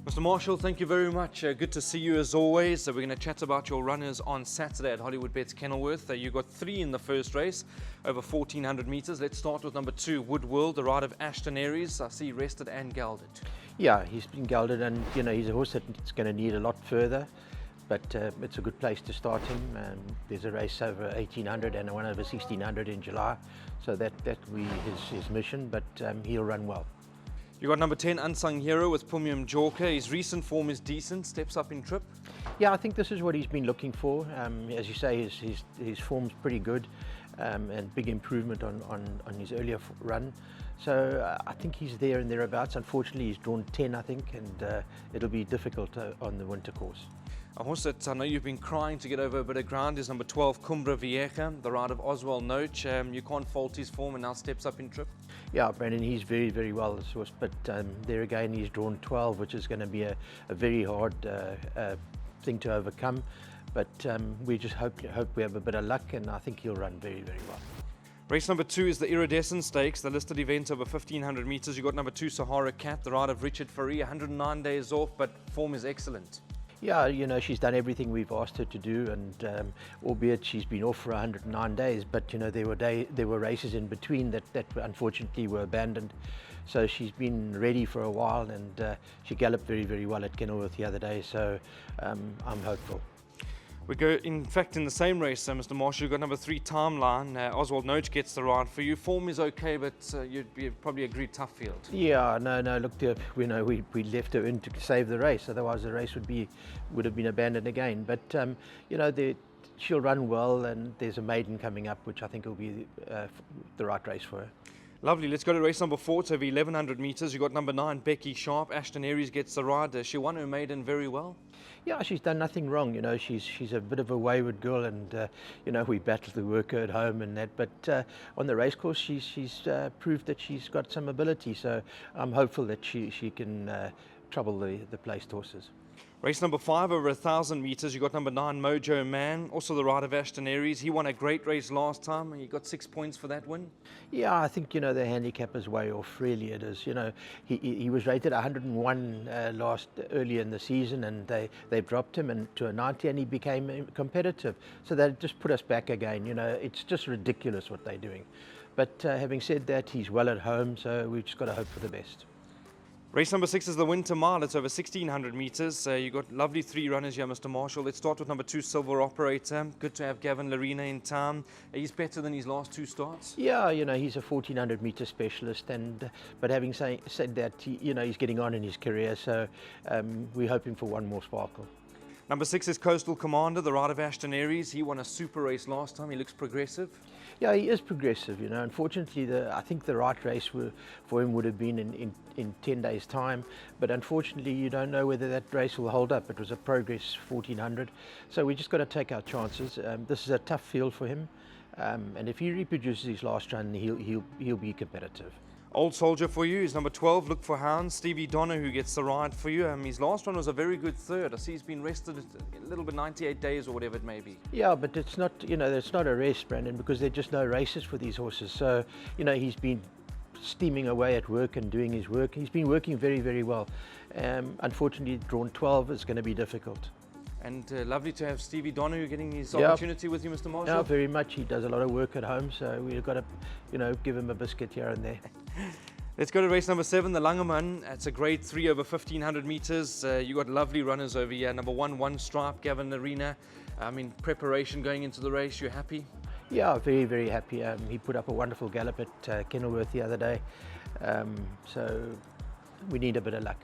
Mr. Marshall, thank you very much. Good to see you as always. We're going to chat about your runners on Saturday at Hollywood Bets Kenilworth. You got 3 in the first race, over 1,400 metres. Let's start with number 2, Wood World, the ride of Ashton Aries. I see rested and gelded. Yeah, he's been gelded, and he's a horse that's going to need a lot further, but it's a good place to start him. There's a race over 1,800 and one over 1,600 in July, so that will be his mission, but he'll run well. You got number 10, Unsung Hero with Premium Joker. His recent form is decent, steps up in trip. Yeah, I think this is what he's been looking for. As you say, his form's pretty good, and big improvement on his earlier run. So I think he's there and thereabouts. Unfortunately, he's drawn 10, I think, and it'll be difficult on the winter course. A horse that I know you've been crying to get over a bit of ground is number 12, Kumra, the ride of Oswal Noach. You can't fault his form and now steps up in trip. Yeah, Brandon, he's very, very well, this horse, but there again, he's drawn 12, which is going to be a very hard thing to overcome. But we just hope we have a bit of luck, and I think he'll run very, very well. Race number 2 is the Iridescent Stakes, the listed event over 1,500 metres. You got number 2, Sahara Cat, the ride of Richard Fourie, 109 days off, but form is excellent. Yeah, she's done everything we've asked her to do, and albeit she's been off for 109 days, but there were races in between that unfortunately were abandoned. So she's been ready for a while, and she galloped very, very well at Kenilworth the other day, so I'm hopeful. We go, in fact, in the same race, Mr. Marshall. You've got number 3, Tomline. Oswald Noach gets the ride for you. Form is okay, but you'd probably agree, tough field. Yeah, no. Look, we left her in to save the race. Otherwise, the race would have been abandoned again. But she'll run well, and there's a maiden coming up, which I think will be the right race for her. Lovely. Let's go to race number 4. It's over 1,100 metres. You've got number 9, Becky Sharp. Ashton Aries gets the ride. She won her maiden very well. Yeah, she's done nothing wrong. She's a bit of a wayward girl, and we battle to work her at home and that. But on the racecourse, she's proved that she's got some ability. So I'm hopeful that she can trouble the placed horses. Race number 5 over 1,000 metres. You got number 9, Mojo Man, also the ride of Ashton Aries. He won a great race last time, and he got 6 points for that win. Yeah, I think the handicap is way off. Really, it is. He was rated 101 earlier in the season, and they dropped him to a 90, and he became competitive. So they just put us back again. It's just ridiculous what they're doing. But having said that, he's well at home, so we've just got to hope for the best. Race number 6 is the Winter Mile. It's over 1,600 metres. You've got lovely 3 runners here, Mr. Marshall. Let's start with number 2, Silver Operator. Good to have Gavin Larena in town. He's better than his last 2 starts. Yeah, he's a 1,400 metre specialist, but having said that, he's getting on in his career, so we're hoping for one more sparkle. Number 6 is Coastal Commander, the ride of Ashton Aries. He won a super race last time. He looks progressive. Yeah, he is progressive. Unfortunately, I think the right race for him would have been in 10 days' time. But unfortunately, you don't know whether that race will hold up. It was a Progress 1,400. So we just got to take our chances. This is a tough field for him. And if he reproduces his last run, he'll be competitive. Old Soldier for you is number 12, Look for Hound. Stevie Donner, who gets the ride for you. His last one was a very good third. I see he's been rested a little bit, 98 days or whatever it may be. Yeah, but it's not, it's not a rest, Brandon, because there are just no races for these horses. So, he's been steaming away at work and doing his work. He's been working very, very well. Unfortunately, drawn 12 is going to be difficult. And lovely to have Stevie Donner getting his opportunity with you, Mr. Marshall. Yeah, very much. He does a lot of work at home, so we've got to, give him a biscuit here and there. Let's go to race number 7, the Laman. It's a grade 3 over 1,500 metres. You got lovely runners over here. Number 1, One Stripe, Gavin Larena. Preparation going into the race. You happy? Yeah, very, very happy. He put up a wonderful gallop at Kenilworth the other day. So we need a bit of luck.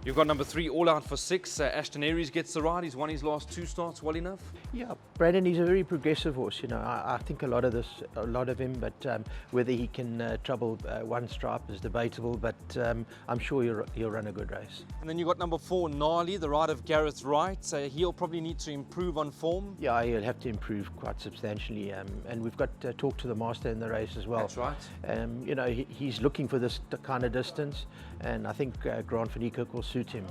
You've got number 3, All Out for 6. Ashton Aries gets the ride. He's won his last 2 starts well enough. Yeah, Brandon, he's a very progressive horse. I think a lot of him, but whether he can trouble One Stripe is debatable. But I'm sure he'll run a good race. And then you got number 4, Narley, the ride of Gareth Wright. He'll probably need to improve on form. Yeah, he'll have to improve quite substantially. And we've got to talk to the master in the race as well. That's right. He's looking for this kind of distance, and I think Grant van Niekerk will suit him.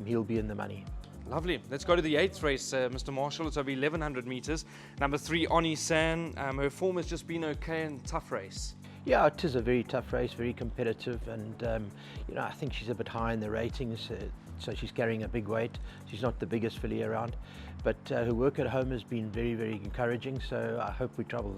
He'll be in the money. Lovely. Let's go to the 8th race, Mr. Marshall. It's over 1,100 metres. Number 3, Onie S. Her form has just been okay and tough race. Yeah, it is a very tough race, very competitive, and I think she's a bit high in the ratings. so she's carrying a big weight. She's not the biggest filly around, but her work at home has been very, very encouraging, so I hope we trouble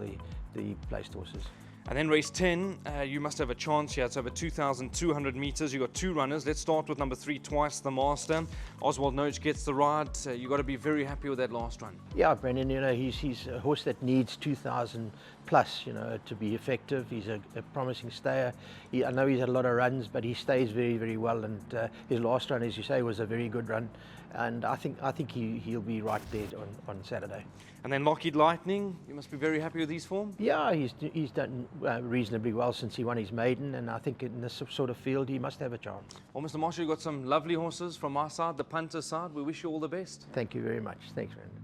the placed horses. And then race 10, you must have a chance here. It's over 2,200 meters. You've got two runners. Let's start with number 3, Twice the Master. Oswald Noach gets the ride. You've got to be very happy with that last run. Yeah, Brendan, you know, he's a horse that needs 2,000 plus, you know, to be effective. He's a promising stayer. I know he's had a lot of runs, but he stays very, very well. And his last run, as you say, was a very good run. And I think he'll be right there on Saturday. And then Lockheed Lightning, you must be very happy with his form. Yeah, he's done reasonably well since he won his maiden, and I think in this sort of field he must have a chance. Well, Mr. Marshall, you've got some lovely horses from our side, the punter side. We wish you all the best. Thank you very much. Thanks, Brendan.